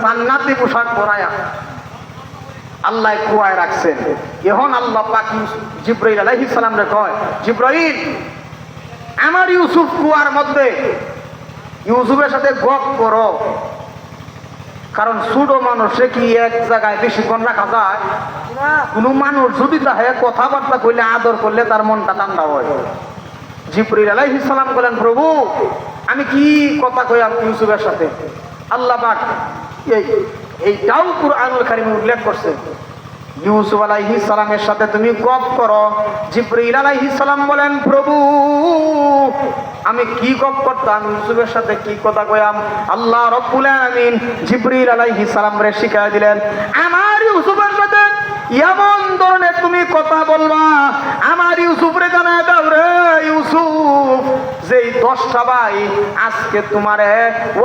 জান্নাতি পোশাক পরায়া আল্লাহ কুয়ায় রাখছেন। এখন আল্লাহ পাক জিবরাইল আলাইহিস সালাম রে কয়, জিবরাইল আমার ইউসুফ কুয়ার মধ্যে, ইউসুফের সাথে গপ করো, কারণ ছোট মানুষে কি এক জায়গায় বেশিক্ষণ রাখা যায়? কোন মানুষ যদি তাহে কথাবার্তা কইলে আদর করলে তার মনটা ঠান্ডা হয়। জিবরাইল আলাইহিস সালাম বলেন, প্রভু আমি কি কথা কইলাম ইউসুফের সাথে? আল্লাহ পাক এইটাও কুরআনুল কারীমে উল্লেখ করছে, ইউসুফ আলাইহিস সালামের সাথে তুমি গপ করো। জিবরাইল আলাইহিস সালাম বলেন, প্রভু আমি কি গপ করতাম, ইউসুফের সাথে কি কথা কইলাম? আল্লাহ রাব্বুল আলামিন জিবরাইল আলাইহিস সালাম রে শিখায় দিলেন, আমার ইউসুফের সাথে এমন ধরনের তুমি কথা বলবা, আমার ইউসুফ রে জানায় দাও রে ইউসুফ, যেই 10টা ভাই আজকে তোমারে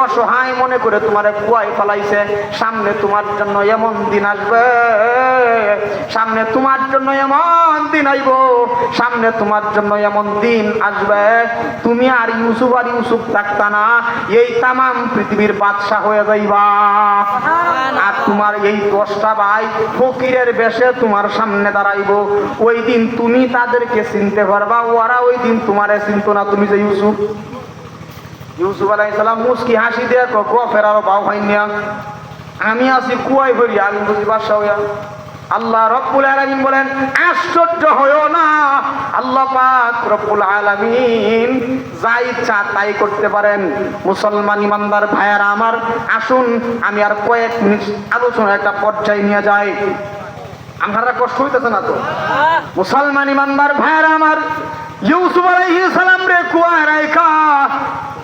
অসহায় মনে করে তোমারে কুয়ায় ফেলাইছে, সামনে তোমার জন্য এমন দিন আসবে, সামনে তোমার জন্য এমন দিন আইব, সামনে তোমার জন্য এমন দিন আসবে, তুমি আর ইউসুফ থাকতা না, এই তামাম পৃথিবীর বাদশা হয়ে যাইবা। আর তোমার এই 10টা ভাই ফকিরের বেশে তোমার সামনে দাঁড়াইব, ওই দিন তুমি তাদেরকে চিনতে পারবা, ওরা ওই দিন তোমারে চিনতো না, তুমি যে ইউসুফ আলাইহিস সালাম মুস্কি হাসি দিয়ে ফেরারও বাউ ভাইনিয়া, আমি আছি কুয়ায় ভরি, আমি বুঝি বাদশা হইয়া। আল্লাহ রব্বুল আলামিন বলেন, আশ্চর্য হয়ো না, আল্লাহ পাক রব্বুল আলামিন যা ইচ্ছা তাই করতে পারেন। মুসলমান ইমানদার ভাইয়েরা আমার, আসুন আমি আর কয়েক মিনিট আলোচনা একটা পর্যায়ে নিয়ে যাই। আপনারা কষ্ট হইতেছে না তো? মুসলমান ইমানদার ভাইয়েরা আমার, ইউসুফ আলাইহিস সালাম রে কুয়ায় রাইখা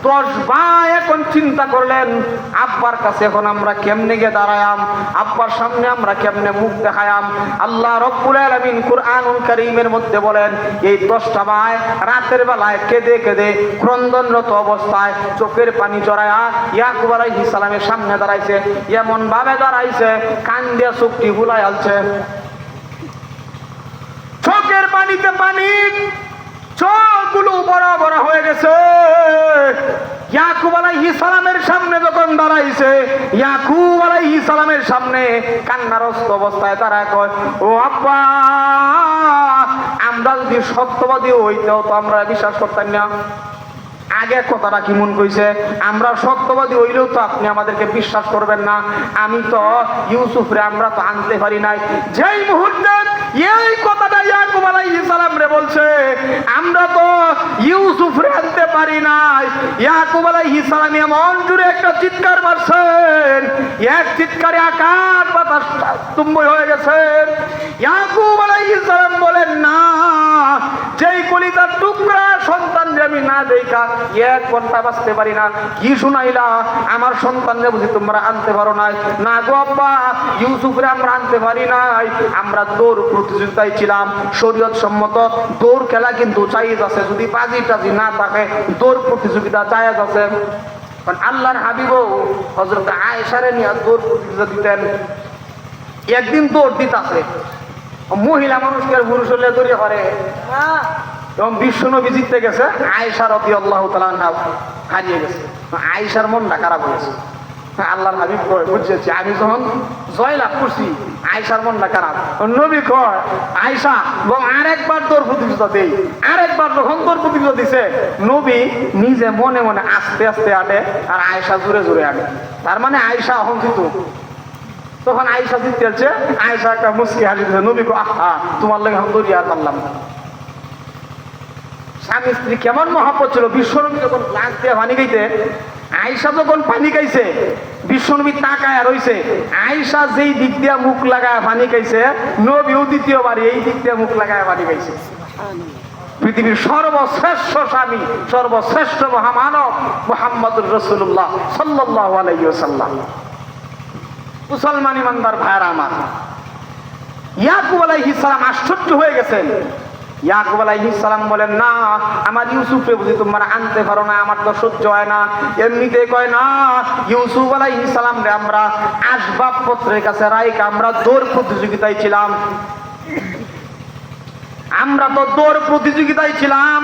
10 ভাই এখন চিন্তা করলেন, আব্বার কাছে এখন আমরা কেমনে গিয়ে দাঁড়ায়াম, আব্বার সামনে আমরা কেমনে মুখ দেখায়াম। আল্লাহ রব্বুল আলামিন কুরআনুল কারীমের মধ্যে বলেন, এই 10টা ভাই রাতের বেলায় কেঁদে কেঁদে ক্রন্দনরত অবস্থায় চোখের পানি জড়ায়া ইয়াকুব আলাইহিস সালামের সামনে দাঁড়াইছে, এমন ভাবে দাঁড়াইছে কান দিয়ে চোখটি হুলাই আলছে, চোখের পানিতে পানি, চোখগুলো বড় বড় হয়ে গেছে। ইয়াকুব আলাইহিস সালামের সামনে যখন দাঁড়াইছে, ইয়াকুব আলাইহিস সালামের সামনে কান্নারত অবস্থায় তারা কয়, ও আব্বা, আমরা যদি সত্যবাদী হইতেও তো আমরা বিশ্বাস করতাম না। আগে কথাটা কি মন কইছে, আমরা সত্যবাদী হইলেও তো আপনি আমাদেরকে বিশ্বাস করবেন না। আমি তো ইউসুফরে আমরা তো আনতে পারি নাই। যেই মুহূর্তে এই কথাটা ইয়াকুব আলাইহিস সালাম রে বলছে, আমরা তো ইউসুফরে আনতে পারি নাই, ইয়াকুব আলাইহিস সালাম এমন জোরে একটা চিৎকার মারছেন, এক চিৎকারে আকাশ বাতাস তুম্বই হয়ে গেছে। ইয়াকুব আলাইহিস সালাম বলেন, না, যেই কলিজার টুকরা সন্তান যে আমি না দেখা 1 ঘন্টা বাঁচতে পারি না, কি শুনাইলা, আমার সন্তানরে বুঝি তোমরা আনতে পারো নাই? না গো আব্বা, ইউসুফরে আমরা আনতে পারি নাই, আমরা দৌড় প্রতিযোগিতায় ছিলাম, শরীয়ত সম্মত দৌড় খেলা কিন্তু জায়েজ আছে, যদি বাজি টাজি না থাকে দৌড় প্রতিযোগিতা জায়েজ আছে। কারণ আল্লাহর হাবিবও হযরত আয়েশারে নিয়ে দৌড় প্রতিযোগিতা দিতেন। একদিন দৌড় দিতাছে, মহিলা মানুষকে পুরুষ হলে দৌড়ে করে, এবং বিশ্ব নবী জিততে গেছে, আয়েশা রাদিয়াল্লাহু তাআলা আনহা হারিয়ে গেছে। আয়েশার মনটা খারাপ হয়েছে। আল্লাহর হাবিব কয়, বুঝেছি, আমি যখন জয়লাভ করছি আয়েশার মনটা খারাপ। নবী কয়, আয়েশা আরেকবার তোর প্রতিযোগিতা দেই। আরেকবার যখন তোর প্রতিযোগিতা দিছে, নবী নিজে মনে মনে আস্তে আস্তে আটে, আর আয়েশা জোরে জোরে আটে। তার মানে আয়েশা এখন জিতু। তখন আয়েশা জিততে যাচ্ছে, আয়েশা একটা মুস্কি হাসি দিচ্ছে, নবী কয়, আহা, তোমার লাগে এখন দৌড়িয়ে আর পারলাম না। স্বামী স্ত্রী কেমন মহব্বত ছিল। বিশ্বনবী যখন গ্লাস দিয়ে পানি খাইতে, আয়েশা যখন পানি খাইছে, বিশ্বনবী তাকায় রইছে, আয়েশা যেই দিক দিয়ে মুখ লাগায় পানি খাইছে, নবীও দ্বিতীয়বার এই দিক দিয়ে মুখ লাগায় পানি খাইছে। পৃথিবীর সর্বশ্রেষ্ঠ স্বামী, সর্বশ্রেষ্ঠ মহামানব মুহাম্মদুর রাসূলুল্লাহ সাল্লাল্লাহু আলাইহি ওয়াসাল্লাম। মুসলমান ইমানদার ভাইরা আমার, ইয়াকুব আলাইহিস সালাম আশ্চর্য হয়ে গেছেন। ইয়াকুব আলাইহিস সালাম বলেন, না, আমার ইউসুফকে বুঝি তোমরা আনতে পারো না, আমার তো সহ্য হয় না। এমনিতে কয় না, ইউসুফ আলাইহিস সালাম রে আমরা আসবাবপত্রের কাছে রাইখা আমরা দৌড় প্রতিযোগিতায় ছিলাম, আমরা তো দৌড় প্রতিযোগিতায় ছিলাম,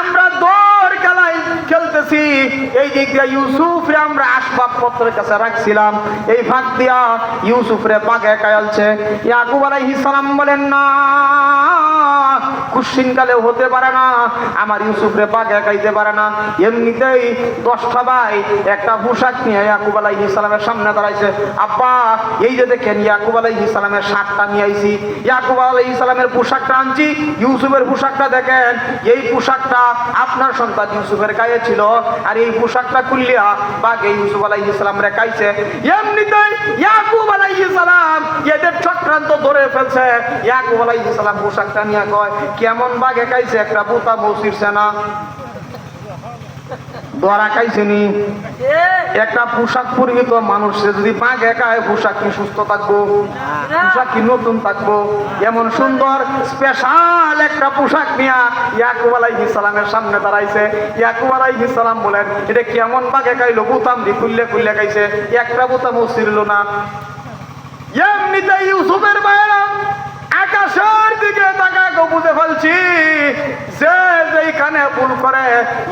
আমরা দৌড় খেলায় খেলতেছি, এই দিক দিয়ে ইউসুফরে আমরা আসবাবপত্রের কাছে রাখছিলাম, এই ফাঁক দিয়া ইউসুফরে বাঘে খাইয়ালছে। ইয়াকুব আলাইহিস সালাম বলেন, না, কুশ্চিনকালে হতে পারে না, আমার ইউসুফরে বাঘে খাইতে পারে না। এমনিতেই 10টা ভাই একটা পোশাক নিয়ে ইয়াকুব আলাইহিস সালামের সামনে দাঁড়াইছে। আব্বা, এই যে দেখেন ইয়াকুব আলাইহিস সালামের শার্টটা নিয়ে আইছি, ইয়াকুব আলাইহিস সালামের পোশাকটা আনছি, ইউসুফের পোশাকটা দেখেন, এই পোশাকটা আপনার সন্তান ইউসুফের গায়ে ছিল, আর এই পোশাকটা খুললিয়া বাঘে ইউসুফ আলাইহিস সালাম রে খাইছে। এমনিতেই ইয়াকুব আলাইহিস সালাম এদের চক্রান্ত ধরে ফেলছে। ইয়াকুব আলাইহিস সালাম পোশাকটা নিয়ে কয়, কেমন বাঘে খাইছে, একটা বুতা বসিরছে না, ধরা খাইছেনি। একটা পোশাক পরিহিত মানুষে যদি বাঘে খায়, পোশাক কি সুস্থ থাকবো? পোশাক কি নতুন থাকবো? এমন সুন্দর স্পেশাল একটা পোশাক নিয়ে ইয়াকুব আলাইহিস সালামের সামনে দাঁড়াইছে। ইয়াকুব আলাইহিস সালাম বলেন, এটা কেমন বাঘে খাইলো? বুতাম দি খুললে খুললে খাইছে, একটা বুতামও ছিড়ল না। এমনিতে ইউসুফের ভাইরা আকাশের দিকে তাকাকে বুঝে ফেলছি যে যেইখানে ভুল করে,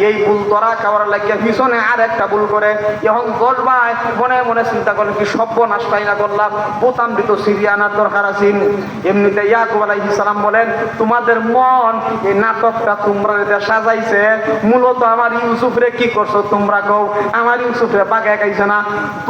এই ভুল ধরা খাওয়ার লাগিয়ে পিছনে আর একটা ভুল করে। এখন 10 ভাই মনে মনে চিন্তা করলেন, কি সর্বনাশ না করলাম, বোতাম দিত সিরিয়ানার দরকার আছে। এমনিতে ইয়াকুব আলাইহিস সালাম বলেন, তোমাদের মন এই নাটকটা তোমরা সাজাইছে, মূলত আমার ইউসুফরে কি করছো তোমরা কও? আমার ইউসুফরে বাঘে খাইছে না।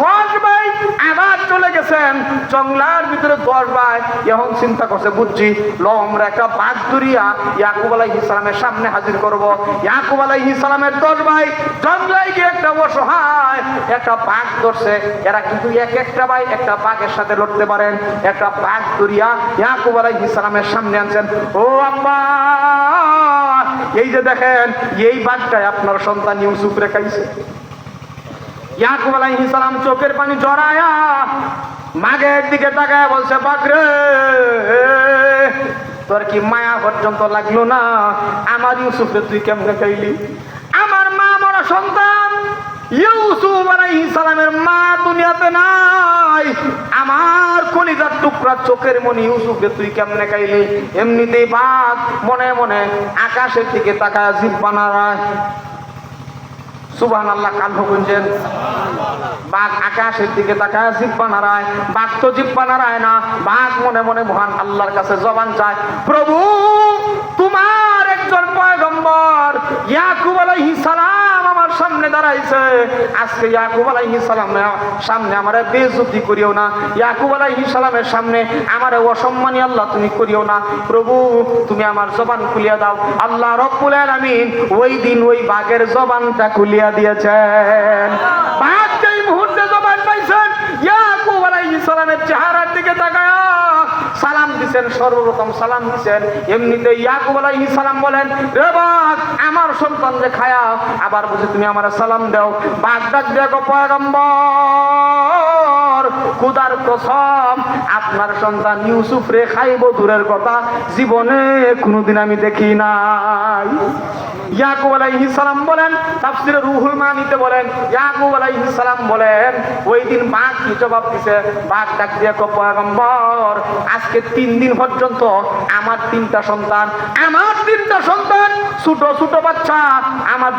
10 ভাই আবার চলে গেছেন জঙ্গলার ভিতরে। 10 ভাই এখন চিন্তা করছে, বুঝছি ল আমরা একটা বাঘ ধরিয়া ইয়াকুব আলাইহিস সালামের সামনে হাজির করব। ইয়াকুব আলাইহিস সালামের 10 ভাই জঙ্গলায় গিয়ে একটা অসহায় একটা বাঘ ধরছে। এরা কিন্তু এক একটা ভাই একটা বাঘের সাথে লড়তে পারেন। একটা বাঘ ধরিয়া ইয়াকুব আলাইহিস সালামের সামনে আনছেন। ও আব্বা, এই যে দেখেন, এই বাঘটাই আপনার সন্তান ইউসুফরে খাইছে। ইয়াকুব আলাইহিস সালাম চোখের পানি জড়ায়া মাগের দিকে তাকায় বলছে, বাঘরে, তোর কি মায়া পর্যন্ত লাগলো না? আমার ইউসুফরে তুই কেমনে খাইলি? আমার মা মরা সন্তান ইউসুফ আলাইহিস সালামের মা দুনিয়াতে নাই, আমার কলিজার টুকরা চোখের মনি ইউসুফরে তুই কেমনে খাইলি? এমনিতেই বাঘ মনে মনে আকাশের দিকে তাকায় জিহ্বা নাড়ায়। সুবহানাল্লাহ, কাল গুনছেন। বাঘ আকাশের দিকে তাকায় জিহ্বা নাড়ায়। বাঘ তো জিহ্বা নাড়ায় না, বাঘ মনে মনে মহান আল্লাহর কাছে জবান চায়, প্রভু তোমার একজন পয়গম্বর ইয়াকুব আলাইহিস সালাম আমার সামনে দাঁড়াইছে, আজকে ইয়াকুব আলাইহিস সালামের সামনে আমারে বেইজ্জতি করিও না, ইয়াকুব আলাইহিস সালামের সামনে আমারে অসম্মানী আল্লাহ তুমি করিও না। প্রভু তুমি আমার জবান খুলিয়া দাও। আল্লাহ রব্বুল আলামিন ওই দিন ওই বাঘের জবানটা খুলিয়া দিয়েছেন। বাঘ যেই মুহূর্তে জবান পাইছেন, ইয়াকুব আলাইহিস সালামের চেহারার দিকে তাকায়া সালাম দিছেন, সর্বপ্রথম সালাম দিছেন। এমনিতে ইয়াকুব আলাইহিস সালাম বলেন, রে বাঘ, আমার সন্তান যে খায়া আবার বুঝে তুমি আমার সালাম দাও। বাঘ ডাক দেখো, পয়গম্বর খোদার কসম, আপনার সন্তান ইউসুফ রে খাইব দূরের কথা, জীবনে কোনোদিন আমি দেখি নাই। ইয়াকুব আলাইহিস সালাম বলেন, তাফসীরে রুহুল মানিতে বলেন, ইয়াকুব আলাইহিস সালাম বলেন, ওই দিন বাঘ কি জবাব দিছে? বাঘ ডাক দিয়ে কয়, পয়গম্বর আজকে 3 দিন পর্যন্ত আমার 3টা সন্তান, ছোট ছোট বাচ্চা আমার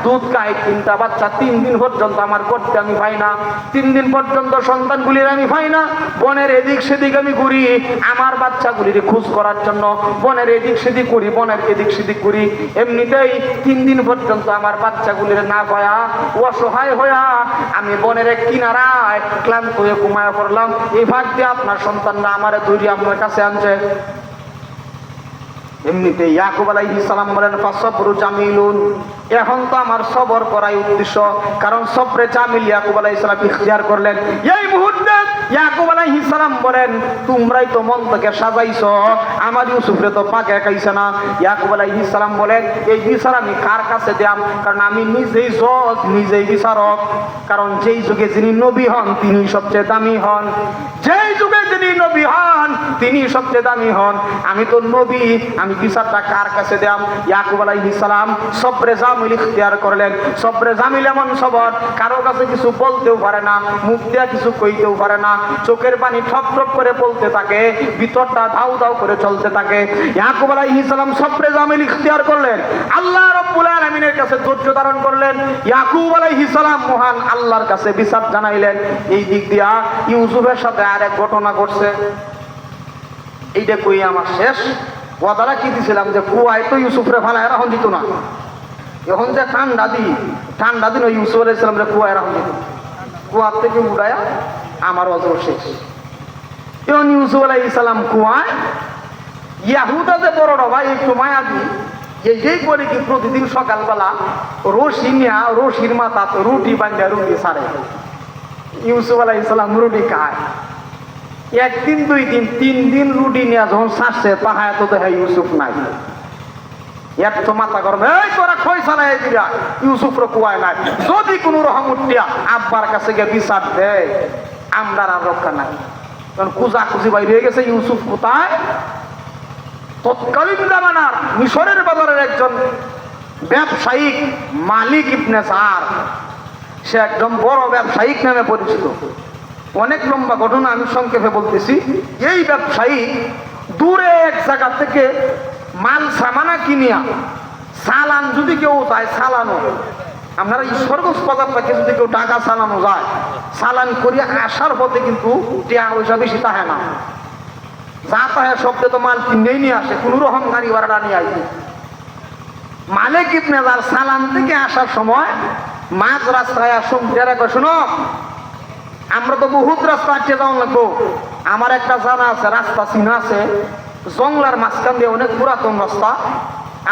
দুধ খায় 3টা বাচ্চা 3 দিন পর্যন্ত আমার করতে আমি পাই না। 3 দিন পর্যন্ত সন্তানগুলির আমি পাই না। বনের এদিক সেদিক আমি ঘুরি আমার বাচ্চাগুলির খোঁজ করার জন্য, বনের এদিক সেদিক করি, বনের এদিক সেদিক করি। এমনিতেই 3 দিন পর্যন্ত আমার বাচ্চাগুলির না পায়া অসহায় হইয়া আমি বনের এক কিনারায় ক্লান্ত হয়ে ঘুমায়া পড়লাম। এই ভাগ দিয়ে আপনার সন্তানরা আমারে ধরে আপনার কাছে আনছে। এমনিতে ইয়াকুব আলাইহিস সালাম বলেন, ফাসবরু জামিলুন, এখন তো আমার সবর করাই উদ্দেশ্য, কারণ সবরে জামিল ইয়াকুব আলাইহিস সালাম ইখতিয়ার করলেন। এই মুহূর্তে ইয়াকুব আলাইহিস সালাম বলেন, তোমরাই তো মন থেকে সাজাইছো আমার ইউসুফরে তো পাকে খাইছে না। ইয়াকুব আলাইহিস সালাম বলেন, এই বিচার আমি কার কাছে দিলাম? কারণ আমি নিজেই জজ, নিজেই বিচারক। কারণ যেই যুগে যিনি নবী হন তিনি সবচেয়ে দামি হন, যেই যুগে যিনি নবী হন তিনি সবচেয়ে দামি হন, আমি তো নবী, আমি বিচারটা কার কাছে দিলাম? ইয়াকুব আলাইহিস সালাম সবরে জামিল ইখতিয়ার করলেন। সবরে জামিল এমন সবর, কারো কাছে কিছু বলতেও পারে না, মুখ দিয়া কিছু কইতেও পারে না, চোখের পানি ঠপ ঠপ করে বলতে থাকে, ভিতরটা ধাউ ধাউ করে চলতে থাকে। ইয়াকুব আলাইহিস সালাম সবরে জামিল ইখতিয়ার করলেন, আল্লাহ রাব্বুল আলামিনের কাছে ধৈর্য ধারণ করলেন। ইয়াকুব আলাইহিস সালাম মহান আল্লাহর কাছে বিচার জানাইলেন। এই দিক দিয়া ইউসুফের সাথে আরেক ঘটনা ঘটছে। এইটা কই আমার শেষ। ওয়াদারা কি দিছিলাম যে কুয়ায় তো ইউসুফরে ফালায় রাখুন দিত না, এখন যে ঠান্ডা দিন ওই ইউসুফ আলাইহিস সালামরে কুয়ায় রাখুন দিত, কুয়ার থেকে উড়ায়া আমার অজর শেষ। এখন ইউসুফ আলাইহিস সালাম কুয়ায়, ইয়াহুদা যে বড় ভাই একটু মায়াবী, এই করে কি প্রতিদিন সকালবেলা রশি নিয়া রশির মাথা রুটি বান্ধা রুটি ছাড়ে। ইউসুফ আলাইহিস সালাম রুটি খায়, একদিন দুই দিন তিন দিন রুটি নিয়ে যখন ছাড়ছে তাহায় তো দেখে ইউসুফ নাই। এত তো মাথা গরম, এই তোরা খই চালাই দিবা, ইউসুফর কুয়ায় নাই। যদি কোন রকম উঠিয়া আব্বার কাছে গিয়ে বিচার দেয়, আমরা আর রক্ষা নাই। কারণ কুজাকুজি বাইরে হয়ে গেছে, ইউসুফ কোথায়? তৎকালীন জামানার মিশরের বাজারের একজন ব্যবসায়িক মালিক ইবনে সার, সে একদম বড় ব্যবসায়িক নামে পরিচিত। অনেক লম্বা ঘটনা, আমি সংক্ষেপে বলতেছি। এই ব্যবসায়ী দূরে এক জায়গা থেকে মাল সামানা কিনিয়া চালান যদি কেউ যায় চালানো, আপনারা এই সর্বোচ্চ পদার্থকে যদি কেউ টাকা চালানো যায়, চালান করিয়া আসার পথে কিন্তু টিয়া পয়সা বেশি তাহে না, যা তাহে শব্দে তো মাল কিনেই নিয়ে আসে, কোন রকম গাড়ি ভাড়া নিয়ে আসবে। মালিক ইবনে যার চালান থেকে আসার সময় মাঝ রাস্তায় শুনতে শোনো, আমরা তো বহুত রাস্তা আটকে যাওয়া লাগবো, আমার একটা জানা আছে, রাস্তা চিনা আছে, জংলার মাঝখান দিয়ে অনেক পুরাতন রাস্তা,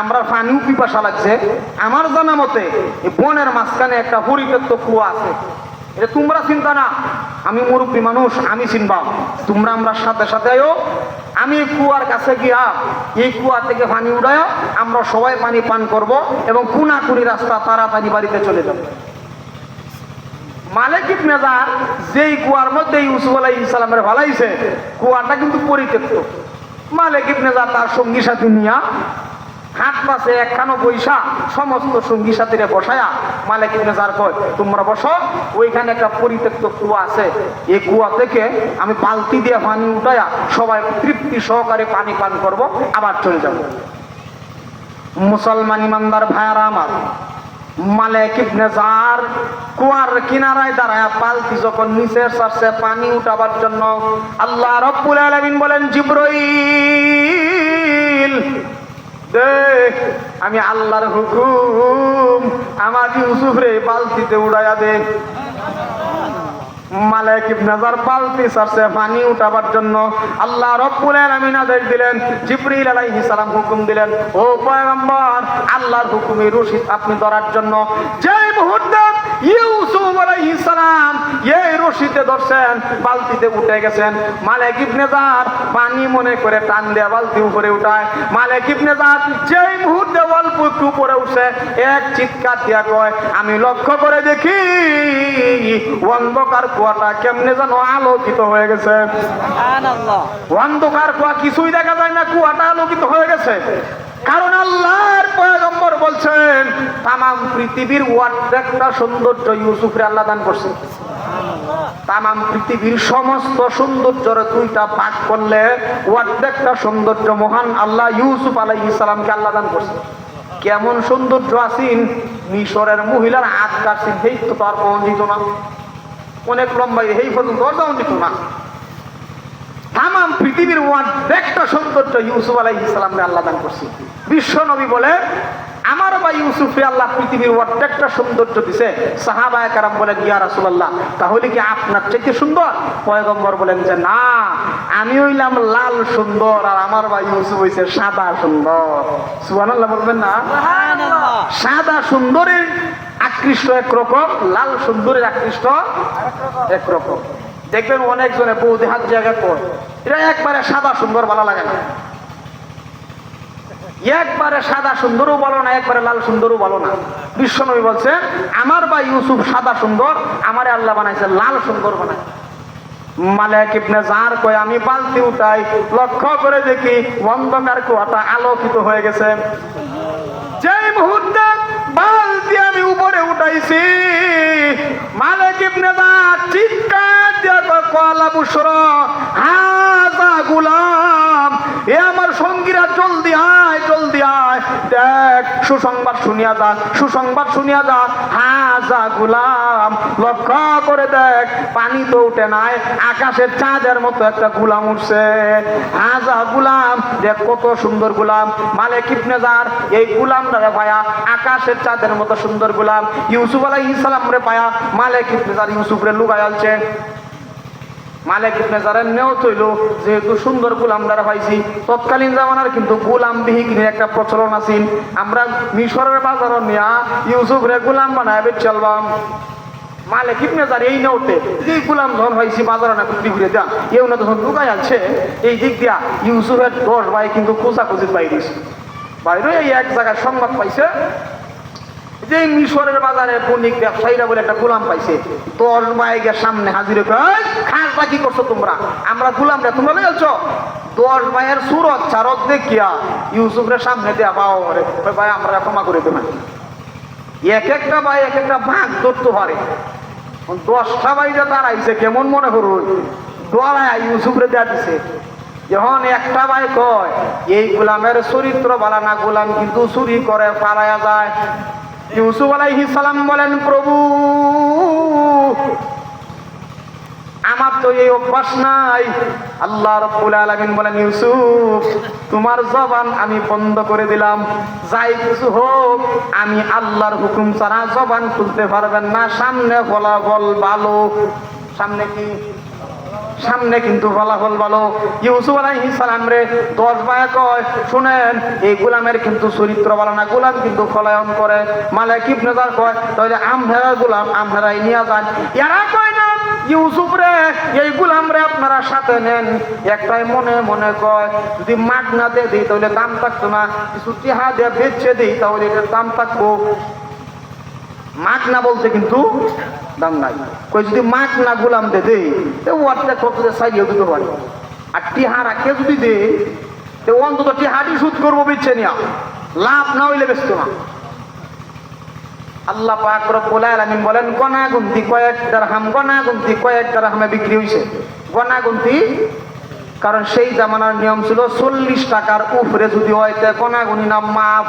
আমরা পানিও পিপাসা লাগছে। আমার জানা মতে বনের মাঝখানে একটা পরিত্যক্ত কুয়া আছে, এটা তোমরা চিন্তা না, আমি মুরব্বী মানুষ, আমি চিনবা, তোমরা আমরা সাথে সাথে আয়ো। আমি কুয়ার কাছে গিয়া এই কুয়া থেকে পানি উঠায় আমরা সবাই পানি পান করব এবং কুনাকুনি রাস্তা তাড়াতাড়ি বাড়িতে চলে যাবো। মালিক ইবনে যার যেই কুয়ার মধ্যে ইউসুফ আলাইহিস সালামের ভালাইছে, কুয়াটা কিন্তু পরিত্যক্ত। মালিক ইবনে যার তার সঙ্গী সাথী নিয়া হাত পাশে একখানো পয়সা সমস্ত সঙ্গী সাথীরে বসায়া মালিক ইবনে যার কয়, তোমরা বসো, ওইখানে একটা পরিত্যক্ত কুয়া আছে, এই কুয়া থেকে আমি বালতি দিয়ে পানি উঠায়া সবাই তৃপ্তি সহকারে পানি পান করব, আবার চলে যাব। মুসলমান ইমানদার ভাইয়ারা আমার, মালিক ইবনে যার কুয়ার কিনারায় দাঁড়ায় পালতি যখন নিচে ছাড়ছে পানি উঠাবার জন্য, আল্লাহ রাব্বুল আলামিন বলেন, জিবরাইল দেখ, আমি আল্লাহর হুকুম, আমার ইউসুফ রে বালতিতে উড়াইয়া দে। মালিক ইবনে যার বালতি ছাড়ছে পানি উঠাবার জন্য, আল্লাহ রাব্বুল আলামিন আদেশ দিলেন, জিবরাইল আলাইহিস সালাম হুকুম দিলেন, ও পয়গম্বর, আল্লাহর হুকুমে রশিদ আপনি ধরার জন্য। যেই মুহূর্তে ইউসুফ আলাইহিস সালাম এই রশিদে ধরছেন, বালতিতে উঠে গেছেন, মালিক ইবনে যার পানি মনে করে টান দেয়া বালতি উপরে উঠায়। মালিক ইবনে যার যেই মুহূর্তে অল্প একটু উপরে উঠছে, এক চিৎকার দিয়া কয়, আমি লক্ষ্য করে দেখি অন্ধকার কুয়াটা কেমনে যেন আলোকিত হয়ে গেছে। অন্ধকার কুয়া কিছুই দেখা যায় না, কুয়াটা আলোকিত হয়ে গেছে। কারণ আল্লাহর পয়গম্বর বলছেন, তামাম পৃথিবীর অর্ধেকটা সৌন্দর্য ইউসুফরে আল্লাহ দান করছে। তামাম পৃথিবীর সমস্ত সৌন্দর্যের দুইটা ভাগ করলে অর্ধেকটা সৌন্দর্য মহান আল্লাহ ইউসুফ আলাইহিস সালামকে আল্লাহ দান করছে। কেমন সৌন্দর্য আছেন, মিশরের মহিলার হাত কাটছেন, সেই তো তার পাওয়া যেত না, অনেক লম্বাই এই পর্যন্ত অর্জন দিত না। তামাম পৃথিবীর অর্ধেকটা সৌন্দর্য ইউসুফ আলাইহিস সালামকে আল্লাহ দান করছে। বিশ্ব নবী বলে, আমার ভাই ইউসুফে আল্লাহ পৃথিবীর অর্ধেকটা সৌন্দর্য দিছে। সাহাবায়ে কেরাম বলেন, ইয়া রাসূলুল্লাহ, তাহলে কি আপনার চাইতে সুন্দর? পয়গম্বর বলেন যে না, আমি হইলাম লাল সুন্দর আর আমার ভাই ইউসুফ হইছে সাদা সুন্দর। সুবহানাল্লাহ বলবেন না? সুবহানাল্লাহ। সাদা সুন্দরের আকৃষ্ট একরকম, লাল সুন্দরের আকৃষ্ট একরকম। দেখবেন অনেকজনে বৌদি হাত জায়গা কর, এটা একবারে সাদা সুন্দর ভালো লাগে না, একবারে সাদা সুন্দরও বলো না, একবারে লাল সুন্দরও বলো না। বিশ্বনবী বলছেন, আমার ভাই ইউসুফ সাদা সুন্দর, আমারে আল্লাহ বানাইছে লাল সুন্দর বানায়। মালিক ইবনে জার কয় আমি বালতি উঠাই, লক্ষ্য করে দেখি অন্ধকার কুয়াটা আলোকিত হয়ে গেছে। যেই মুহূর্তে বালতি আমি উপরে উঠাইছি, মালিক ইবনে জার চিৎকার দিয়ে কয় কলা বুশরা হাযা গুলাম, এ আমার সঙ্গীরা জলদি আয়, জলদি আয়, দেখ সুসংবাদ শুনিয়া যা, সুসংবাদ শুনিয়া যা, হাযা গুলাম। লক্ষ্য করে দেখ পানি তো উঠে নাই, আকাশের চাঁদের মতো একটা গুলাম উঠছে। হাযা গুলাম, দেখ কত সুন্দর গুলাম। মালিক ইবনে জার এই গুলামটা পায়া, আকাশের চাঁদের মতো সুন্দর গুলাম ইউসুফ আলাইহিস সালাম রে পায়া, মালিক ইবনে জার ইউসুফ রে লুকায় আনছে। মালিক ইবনে জারের নিয়ত হইল যেহেতু সুন্দর গোলাম দ্বারা পাইছি, তৎকালীন জামানার কিন্তু গোলাম বিহিনের একটা প্রচলন আছিল। আমরা মিশরের বাজার নিয়া ইউসুফ রে গোলাম বানায় চলবাম। মালিক ইবনে জার এই নিয়তে যে গোলাম যখন হয়েছি বাজার না বিক্রি করে দেন, এও না তখন লুকাই আনছে। এই দিক দিয়া ইউসুফের 10 ভাই কিন্তু কোচাকুচির বাইরে বাইরে এই এক জায়গায় সংবাদ পাইছে যে মিশরের বাজারে বণিক ব্যবসায়ীরা বলে একটা গোলাম পাইছে। 10 ভাইয়ের সামনে হাজির হয়ে খাসটা কি করছো তোমরা, আমরা গোলামরা তোমরা লইছ। 10 ভাইয়ের সুরত চারত দেখিয়া ইউসুফের সামনে দেয়া বাবা করে ভাই আমরা ক্ষমা করে দেবেন। এক একটা ভাই এক একটা ভাগ ধরতে পারে। 10টা ভাইরা দাঁড়াইছে কেমন মনে করুন, দোয়ালায় ইউসুফরে দেয়া দিছে। যখন একটা ভাই কয় এই গোলামের চরিত্র ভালো না, গোলাম কিন্তু চুরি করে পালায়া যায়। ইউসুফ আলাইহিস সালাম বলেন প্রভু আমার তো এই অভ্যাস নাই। আল্লাহ রাব্বুল আলামিন বলেন ইউসুফ তোমার জবান আমি বন্ধ করে দিলাম, যাই কিছু হোক আমি আল্লাহর হুকুম ছাড়া জবান খুলতে পারবেন না। সামনে ফলাফল ভালো, সামনে কি সামনে কিন্তু ফলাফল ভালো। ইউসুফ আলাইহিস সালাম রে 10 ভাই কয় শুনেন এই গোলামের কিন্তু চরিত্র ভালো না, গোলাম কিন্তু পলায়ন করে। মালিক ইবনে জার কয় তাহলে আমরাই গোলাম আমরাই নিয়ে যান। এরা কয় না ইউসুফ রে এই গোলাম রে আপনারা সাথে নেন। একটাই মনে মনে কয় যদি মাগ না দিয়ে দিই তাহলে দাম থাকতো না, কিছু টিহা দিয়ে বেচে দিই তাহলে এটার দাম থাকবো। মাগ না বলছে কিন্তু দাম নাই। কই যদি মাগ না গোলাম দে দেই ওয়ারটা কত সাইডে দিতে পারে, আর টিহা রাখে যদি দে তো অন্তত টিহাটি সুদ করবো বেচে নিয়া, লাভ না হইলে বেচতো না। আল্লাহ পাক রব্বুল আলামিন বলেন গনাগুনতি কয়েক দিরহাম, গনাগুনতি কয়েক দিরহামে বিক্রি হইছে। গনাগুনতি কারণ সেই জামানার নিয়ম ছিল 40 টাকার উপরে যদি হয় তে গনাগুনি না মাফ,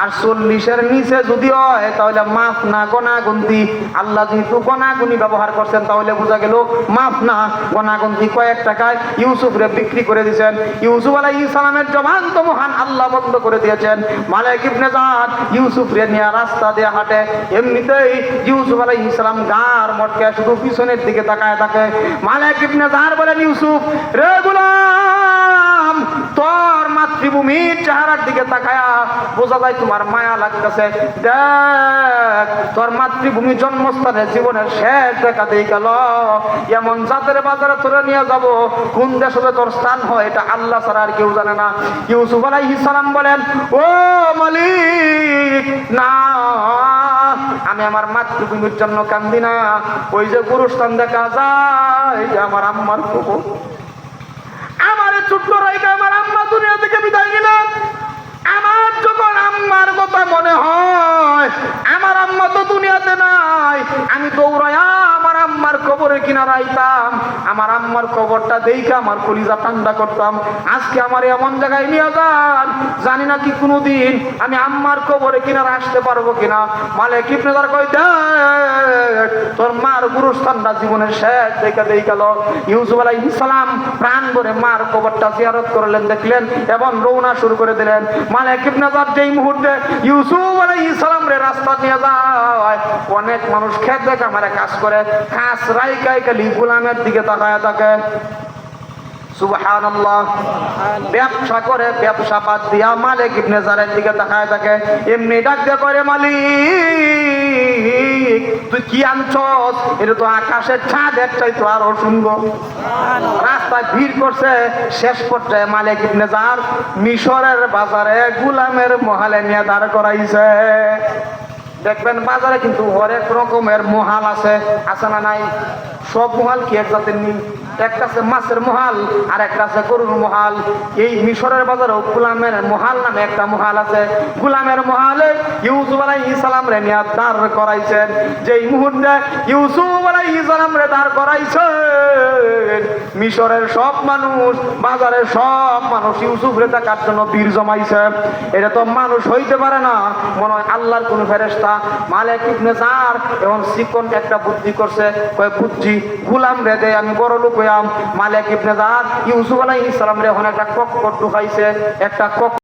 আর 40-এর নিচে যদি হয় তাহলে মাফ না গনাগুনতি। আল্লাহ যেহেতু গনাগুনি ব্যবহার করছেন তাহলে বোঝা গেল মাফ না গনাগুনতি। কয়েক টাকায় ইউসুফ রে বিক্রি করে দিয়েছেন। ইউসুফ আলাইহিস সালামের জবান তো মহান আল্লাহ বন্ধ করে দিয়েছেন। মালিক ইবনে জার ইউসুফ রে নিয়ে রাস্তা দিয়ে হাঁটে, এমনিতেই ইউসুফ আলাইহিস সালাম গার মটকে শুধু পিছনের দিকে তাকায় থাকে। মালিক ইবনে জার বলেন ইউসুফ রে গোলাম তোর মাতৃভূমির চেহারার দিকে তাকায়া বোঝা যায় তোমার মায়া লাগতেছে। দেখ তোর মাতৃভূমি জন্মস্থানে জীবনের শেষ দেখা দিয়ে গেল, এমন জাতের বাজারে তোরা নিয়ে যাব কোন দেশে তোর স্থান হয় এটা আল্লাহ ছাড়া আর কেউ জানে না। ইউসুফ আলাইহিস সালাম বলেন ও মালিক না আমি আমার মাতৃভূমির জন্য কান্দি না, ওই যে গুরুস্থান দেখা যায় আমার আম্মার কবর, আমার ছোট্ট রাইকা আমার আম্মা দুনিয়া থেকে বিদায় নিলেন। আমার যখন আম্মার কথা মনে হয় আমার আম্মা তো দুনিয়াতে নাই, আমি দৌড়াইয়া আমার আম্মার কবরে কিনারে আইতাম, আমার আম্মার কবরটা দেখে আমার কলিজা ঠান্ডা করতাম। আজকে আমার এমন জায়গায় নিয়ে যান, জানি না কি কোনোদিন আমি আম্মার কবরে কিনারে আসতে পারবো কিনা। মালিক ইবনে জার কই দেখ তোর মার গুরুস্থানটা জীবনের শেষ দেখে দিয়ে গেল। ইউসুফ আলাইহিস সালাম প্রাণ ভরে মার কবরটা জিয়ারত করলেন, দেখলেন এবং রওনা শুরু করে দিলেন। মালিক ইবনে জার যেই মুহূর্তে ইউসুফ আলাইহিস সালাম রে রাস্তা নিয়ে যায়, অনেক মানুষ খেতে কামারে কাজ করে, কাজ রাইকাই খালি গোলামের দিকে তাকায় থাকে। সুবহানাল্লাহ। ব্যবসা করে ব্যবসা বাদ দিয়া মালিক ইবনে জারের দিকে তাকায় থাকে। এমনি ডাক দিয়ে করে মালিক তুই কি আনছস? এটা তো আকাশের চাঁদের চাইতো আরো সুন্দর। রাস্তায় ভিড় করছে, শেষ পর্যায়ে মালিক ইবনে জার মিশরের বাজারে গোলামের মহালে নিয়ে দাঁড় করাইছে। দেখবেন বাজারে কিন্তু হরেক রকমের মহাল আছে, আছে না নাই? সব মহাল কি এক জাতের নি? একটা আছে মাছের মহাল, আর একটা আছে গরুর মহাল। এই মিশরের বাজারেও গোলামের মহাল নামে একটা মহাল আছে। গোলামের মহালে ইউসুফ আলাইহিস সালাম রে নিয়ে দাঁড় করাইছেন। যেই মুহূর্তে ইউসুফ আলাইহিস সালাম রে দাঁড় করাইছেন, মিশরের সব মানুষ, বাজারের সব মানুষ ইউসুফ রে দেখার জন্য ভিড় জমাইছে। এটা তো মানুষ হইতে পারে না, মনে হয় আল্লাহর কোন ফেরেশতা। মালিক ইবনে জার এখন চিকন একটা বুদ্ধি করছে, কয় বুদ্ধি গোলাম রে দে, আমি বড় লোক হইয়াম। মালিক ইবনে জার ইউসুফ আলাইহিস সালাম রে এখন একটা কক্ষ ঢুকাইছে, একটা